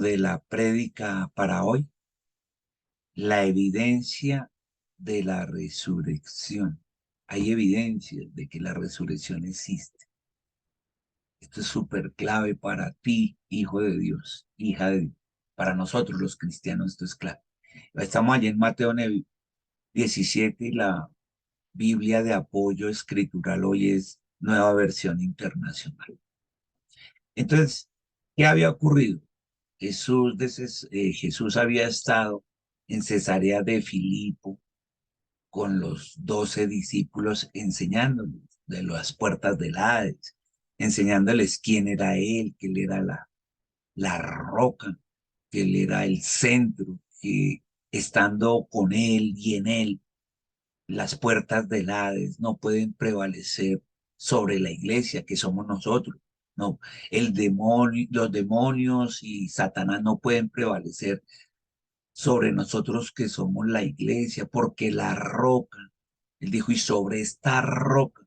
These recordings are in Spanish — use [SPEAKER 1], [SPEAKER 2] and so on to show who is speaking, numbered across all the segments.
[SPEAKER 1] De la prédica para hoy, la evidencia de la resurrección. Hay evidencia de que la resurrección existe. Esto es súper clave para ti, hijo de Dios, hija de Dios. Para nosotros los cristianos esto es clave. Estamos allí en Mateo 17 y la Biblia de apoyo escritural hoy es Nueva Versión Internacional. Entonces, ¿qué había ocurrido? Jesús había estado en Cesarea de Filipo con los 12 discípulos enseñándoles de las puertas del Hades, enseñándoles quién era él, que él era la roca, que él era el centro, que estando con él y en él, las puertas del Hades no pueden prevalecer sobre la iglesia, que somos nosotros. No, los demonios y Satanás no pueden prevalecer sobre nosotros que somos la iglesia, porque la roca, él dijo, y sobre esta roca,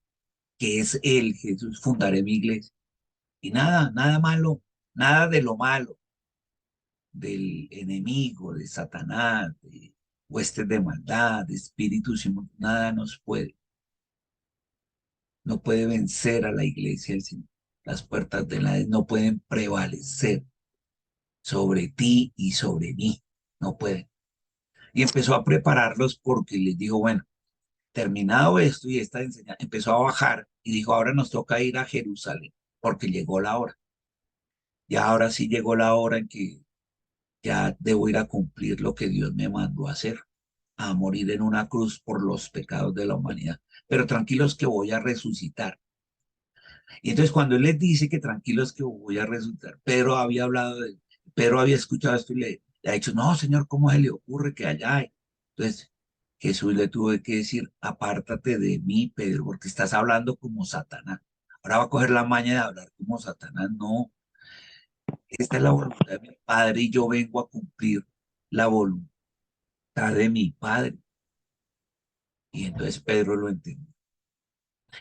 [SPEAKER 1] que es él, Jesús, fundaré mi iglesia. Y nada, nada malo, nada de lo malo, del enemigo, de Satanás, de huestes de maldad, de espíritus inmundos, nada nos puede, no puede vencer a la iglesia del Señor. Las puertas de la no pueden prevalecer sobre ti y sobre mí, no pueden. Y empezó a prepararlos porque les dijo, bueno, terminado esto y esta enseñanza, empezó a bajar y dijo, ahora nos toca ir a Jerusalén, porque llegó la hora. Y ahora sí llegó la hora en que ya debo ir a cumplir lo que Dios me mandó a hacer, a morir en una cruz por los pecados de la humanidad. Pero tranquilos que voy a resucitar. Y entonces cuando él les dice que tranquilos que voy a resucitar, Pedro había escuchado esto y le ha dicho, no, Señor, ¿cómo se le ocurre que allá hay? Entonces Jesús le tuvo que decir, apártate de mí, Pedro, porque estás hablando como Satanás. Ahora va a coger la maña de hablar como Satanás. No, esta es la voluntad de mi Padre y yo vengo a cumplir la voluntad de mi Padre. Y entonces Pedro lo entendió.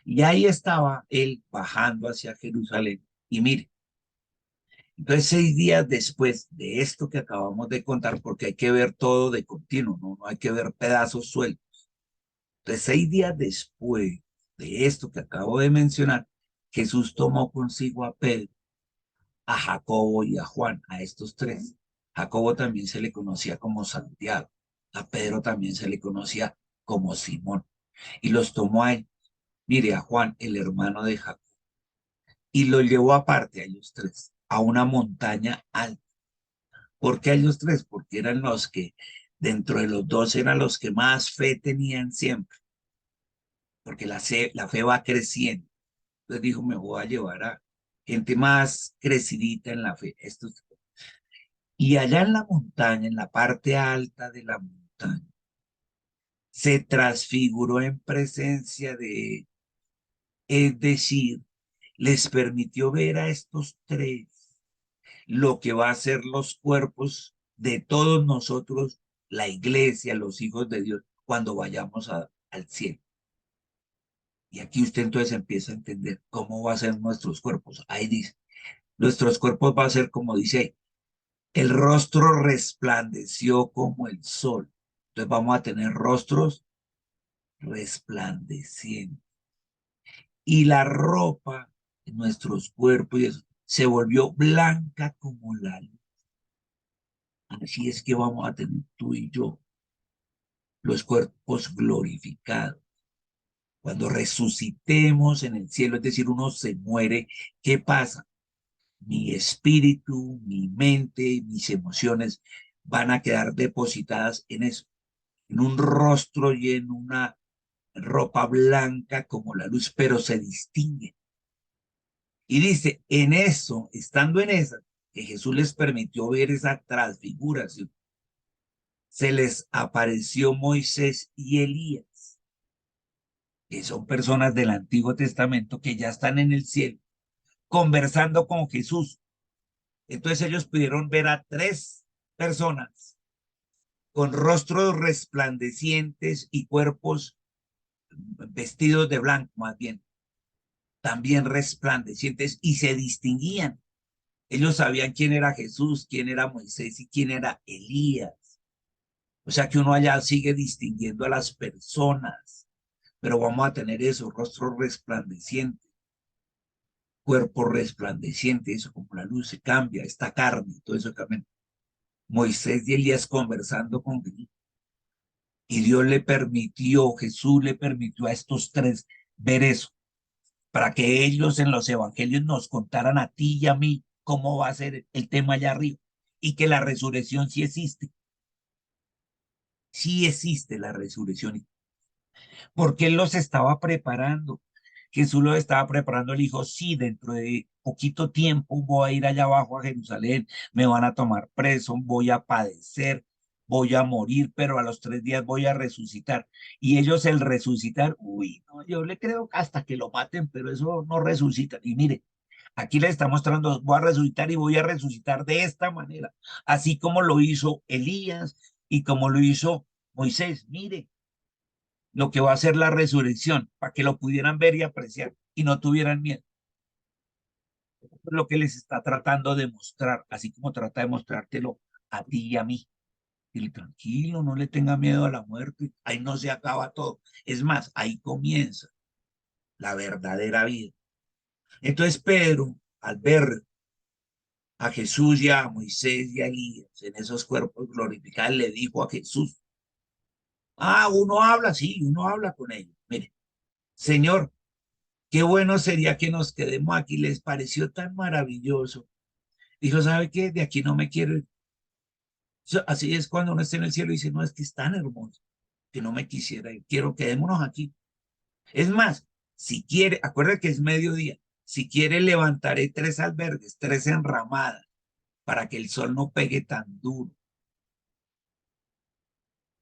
[SPEAKER 1] Y ahí estaba él bajando hacia Jerusalén. Y mire, entonces 6 días después de esto que acabamos de contar, porque hay que ver todo de continuo, no hay que ver pedazos sueltos. Entonces 6 días después de esto que acabo de mencionar, Jesús tomó consigo a Pedro, a Jacobo y a Juan, a estos tres. Jacobo también se le conocía como Santiago, a Pedro también se le conocía como Simón, y los tomó a él, mire, a Juan, el hermano de Jacob, y los llevó aparte a ellos tres, a una montaña alta. ¿Por qué a ellos tres? Porque eran los que, dentro de los dos, eran los que más fe tenían siempre, porque la fe va creciendo. Entonces dijo, me voy a llevar a gente más crecidita en la fe. Y allá en la montaña, en la parte alta de la montaña, se transfiguró en presencia de, es decir, les permitió ver a estos tres lo que va a ser los cuerpos de todos nosotros, la iglesia, los hijos de Dios, cuando vayamos al cielo. Y aquí usted entonces empieza a entender cómo va a ser nuestros cuerpos. Ahí dice, nuestros cuerpos va a ser como dice, el rostro resplandeció como el sol. Entonces vamos a tener rostros resplandecientes. Y la ropa de nuestros cuerpos y eso, se volvió blanca como la luz. Así es que vamos a tener tú y yo los cuerpos glorificados. Cuando resucitemos en el cielo, es decir, uno se muere, ¿qué pasa? Mi espíritu, mi mente, mis emociones van a quedar depositadas en eso, en un rostro y en una ropa blanca como la luz, pero se distingue. Y dice, en eso, estando en esa, que Jesús les permitió ver esa transfiguración, se les apareció Moisés y Elías, que son personas del Antiguo Testamento que ya están en el cielo, conversando con Jesús. Entonces ellos pudieron ver a tres personas con rostros resplandecientes y cuerpos vestidos de blanco, más bien, también resplandecientes y se distinguían. Ellos sabían quién era Jesús, quién era Moisés y quién era Elías. O sea que uno allá sigue distinguiendo a las personas, pero vamos a tener eso, rostro resplandeciente, cuerpo resplandeciente, eso como la luz se cambia, esta carne, todo eso cambia. Moisés y Elías conversando con Dios. Y Dios le permitió, Jesús le permitió a estos tres ver eso, para que ellos en los evangelios nos contaran a ti y a mí cómo va a ser el tema allá arriba y que la resurrección sí existe la resurrección, porque él los estaba preparando. Jesús los estaba preparando, él dijo, sí, dentro de poquito tiempo voy a ir allá abajo a Jerusalén, me van a tomar preso, voy a padecer, voy a morir, pero a los 3 días voy a resucitar. Y ellos el resucitar, uy, no, yo le creo hasta que lo maten, pero eso no resucita. Y mire, aquí le está mostrando, voy a resucitar y voy a resucitar de esta manera, así como lo hizo Elías y como lo hizo Moisés. Mire lo que va a ser la resurrección, para que lo pudieran ver y apreciar y no tuvieran miedo. Es lo que les está tratando de mostrar, así como trata de mostrártelo a ti y a mí. Dile, tranquilo, no le tenga miedo a la muerte, ahí no se acaba todo. Es más, ahí comienza la verdadera vida. Entonces Pedro, al ver a Jesús y a Moisés y a Elías en esos cuerpos glorificados, le dijo a Jesús, uno habla, sí, uno habla con ellos. Mire, Señor, qué bueno sería que nos quedemos aquí. Les pareció tan maravilloso. Dijo, ¿sabe qué? De aquí no me quiero ir. Así es cuando uno está en el cielo y dice, no, es que es tan hermoso que no me quisiera ir. Quiero quedémonos aquí. Es más, si quiere, acuérdate que es mediodía. Si quiere, levantaré 3 albergues, 3 enramadas, para que el sol no pegue tan duro.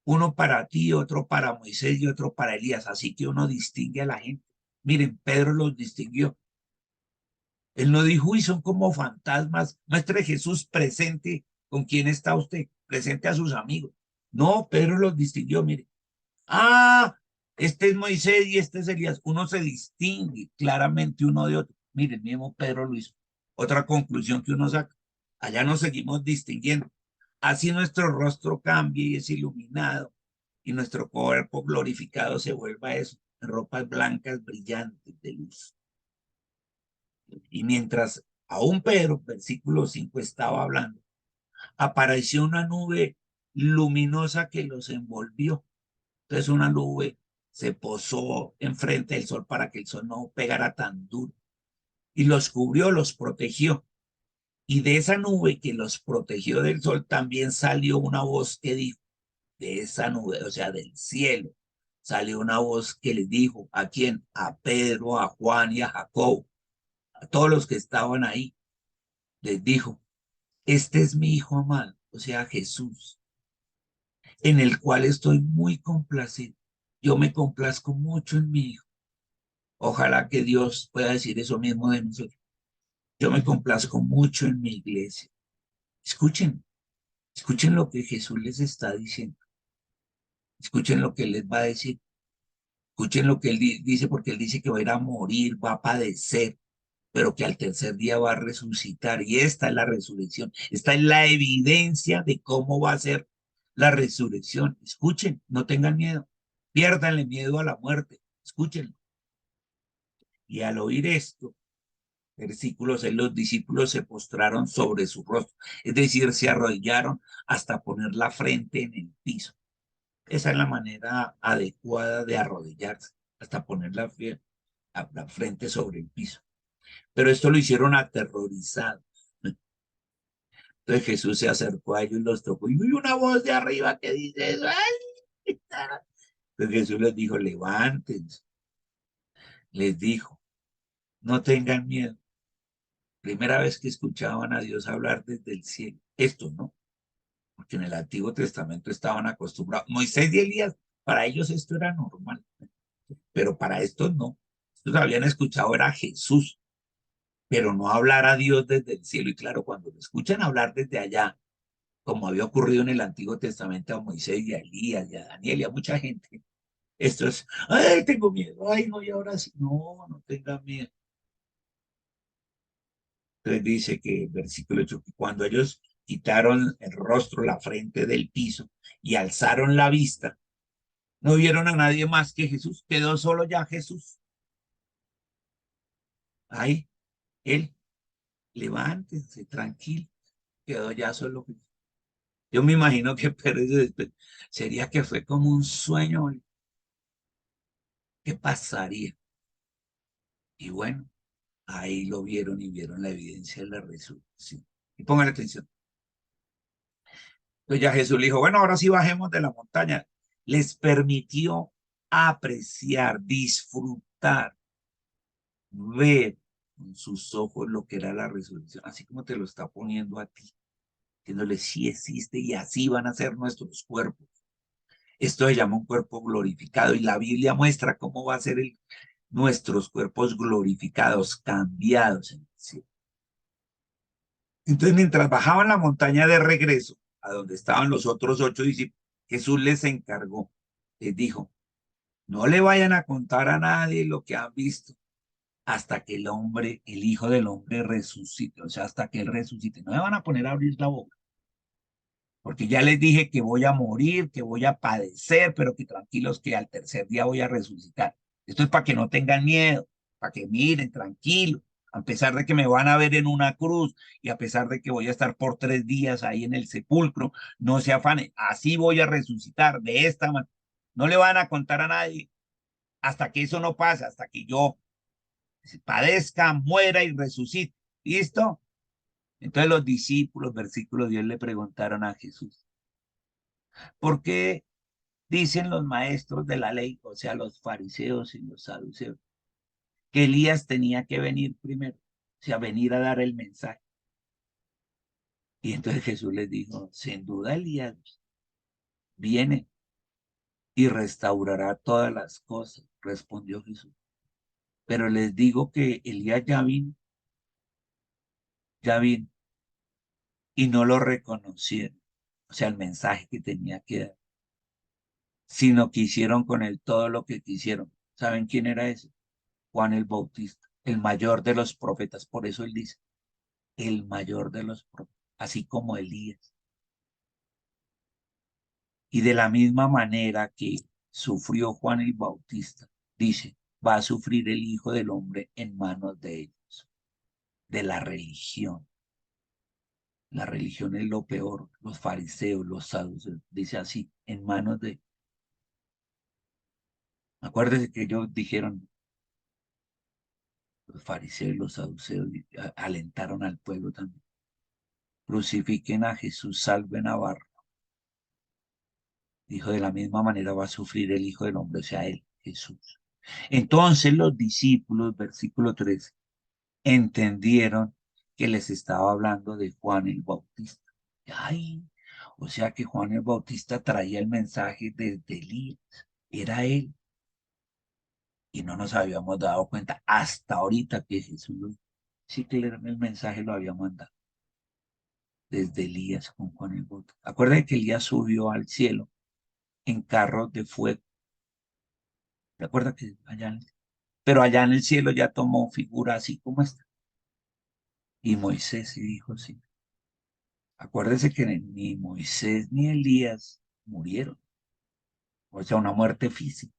[SPEAKER 1] Uno para ti, otro para Moisés y otro para Elías. Así que uno distingue a la gente. Miren, Pedro los distinguió. Él no dijo, y son como fantasmas. Muestre Jesús presente con quién está usted, presente a sus amigos. No, Pedro los distinguió, mire. Ah, este es Moisés y este es Elías. Uno se distingue claramente uno de otro. Mire, el mismo Pedro lo hizo. Otra conclusión que uno saca. Allá nos seguimos distinguiendo. Así nuestro rostro cambie y es iluminado y nuestro cuerpo glorificado se vuelva eso, en ropas blancas brillantes de luz. Y mientras aún Pedro, versículo 5, estaba hablando, apareció una nube luminosa que los envolvió. Entonces una nube se posó enfrente del sol para que el sol no pegara tan duro. Y los cubrió, los protegió. Y de esa nube que los protegió del sol también salió una voz que dijo, de esa nube, o sea, del cielo, salió una voz que les dijo, ¿a quién? A Pedro, a Juan y a Jacob, a todos los que estaban ahí. Les dijo, este es mi hijo amado, o sea, Jesús, en el cual estoy muy complacido. Yo me complazco mucho en mi hijo. Ojalá que Dios pueda decir eso mismo de nosotros. Yo me complazco mucho en mi iglesia. Escuchen, escuchen lo que Jesús les está diciendo. Escuchen lo que les va a decir. Escuchen lo que él dice, porque él dice que va a ir a morir, va a padecer, pero que al tercer día va a resucitar. Y esta es la resurrección. Esta es la evidencia de cómo va a ser la resurrección. Escuchen, no tengan miedo. Piérdanle miedo a la muerte. Escúchenlo. Y al oír esto, versículos, los discípulos se postraron sobre su rostro, es decir, se arrodillaron hasta poner la frente en el piso. Esa es la manera adecuada de arrodillarse, hasta poner la frente sobre el piso. Pero esto lo hicieron aterrorizados. Entonces Jesús se acercó a ellos y los tocó y hubo una voz de arriba que dice, ¡ay! Entonces Jesús les dijo, levántense, les dijo, no tengan miedo. Primera vez que escuchaban a Dios hablar desde el cielo. Esto, ¿no? Porque en el Antiguo Testamento estaban acostumbrados. Moisés y Elías, para ellos esto era normal, pero para estos no. Estos habían escuchado era a Jesús, pero no hablar a Dios desde el cielo. Y claro, cuando lo escuchan hablar desde allá, como había ocurrido en el Antiguo Testamento a Moisés y a Elías y a Daniel y a mucha gente, esto es, ay, tengo miedo, ay, no, y ahora sí, no, no tenga miedo. Entonces dice que, versículo 8, que cuando ellos quitaron el rostro, la frente del piso y alzaron la vista, no vieron a nadie más que Jesús, quedó solo ya Jesús. Ahí, él, levántense, tranquilo, quedó ya solo Jesús. Yo me imagino que pero sería que fue como un sueño. ¿Qué pasaría? Y bueno, ahí lo vieron y vieron la evidencia de la resurrección. Y pongan atención. Entonces ya Jesús le dijo, bueno, ahora sí bajemos de la montaña. Les permitió apreciar, disfrutar, ver con sus ojos lo que era la resurrección, así como te lo está poniendo a ti, diciéndole sí existe y así van a ser nuestros cuerpos. Esto se llama un cuerpo glorificado y la Biblia muestra cómo va a ser nuestros cuerpos glorificados, cambiados en el cielo. Entonces, mientras bajaban la montaña de regreso, a donde estaban los otros 8 discípulos, Jesús les encargó, les dijo, no le vayan a contar a nadie lo que han visto hasta que el hombre, el Hijo del Hombre resucite, o sea, hasta que él resucite. No me van a poner a abrir la boca, porque ya les dije que voy a morir, que voy a padecer, pero que tranquilos que al tercer día voy a resucitar. Esto es para que no tengan miedo, para que miren tranquilos, a pesar de que me van a ver en una cruz y a pesar de que voy a estar por 3 días ahí en el sepulcro, no se afanen, así voy a resucitar de esta manera. No le van a contar a nadie hasta que eso no pase, hasta que yo padezca, muera y resucite. ¿Listo? Entonces los discípulos, versículo 10, le preguntaron a Jesús, ¿por qué dicen los maestros de la ley, o sea, los fariseos y los saduceos, que Elías tenía que venir primero, o sea, venir a dar el mensaje? Y entonces Jesús les dijo, sin duda Elías viene y restaurará todas las cosas, respondió Jesús. Pero les digo que Elías ya vino, y no lo reconocieron, o sea, el mensaje que tenía que dar, sino que hicieron con él todo lo que quisieron. ¿Saben quién era ese? Juan el Bautista, el mayor de los profetas, por eso él dice, el mayor de los profetas, así como Elías. Y de la misma manera que sufrió Juan el Bautista, dice, va a sufrir el Hijo del Hombre en manos de ellos, de la religión. La religión es lo peor, los fariseos, los saduceos, dice así, en manos de... Acuérdense que ellos dijeron, los fariseos, los saduceos, alentaron al pueblo también. Crucifiquen a Jesús, salven a Barra. Dijo, de la misma manera va a sufrir el Hijo del Hombre, o sea, él, Jesús. Entonces los discípulos, versículo 13, entendieron que les estaba hablando de Juan el Bautista. Ay, o sea que Juan el Bautista traía el mensaje desde Elías, era él, y no nos habíamos dado cuenta hasta ahorita que Jesús sí que el mensaje lo había mandado desde Elías con Juan el Bautista. Acuérdense que Elías subió al cielo en carros de fuego. ¿Te acuerdas que pero allá en el cielo ya tomó figura así como esta? Y Moisés sí dijo sí. Acuérdese que ni Moisés ni Elías murieron, o sea, una muerte física.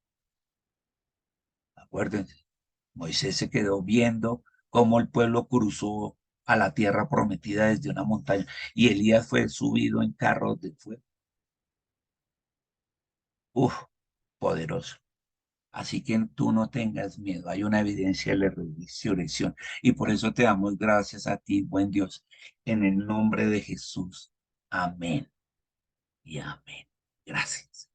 [SPEAKER 1] Acuérdense, Moisés se quedó viendo cómo el pueblo cruzó a la tierra prometida desde una montaña y Elías fue subido en carros de fuego. Uf, poderoso. Así que tú no tengas miedo, hay una evidencia de la resurrección y por eso te damos gracias a ti, buen Dios, en el nombre de Jesús. Amén y amén. Gracias.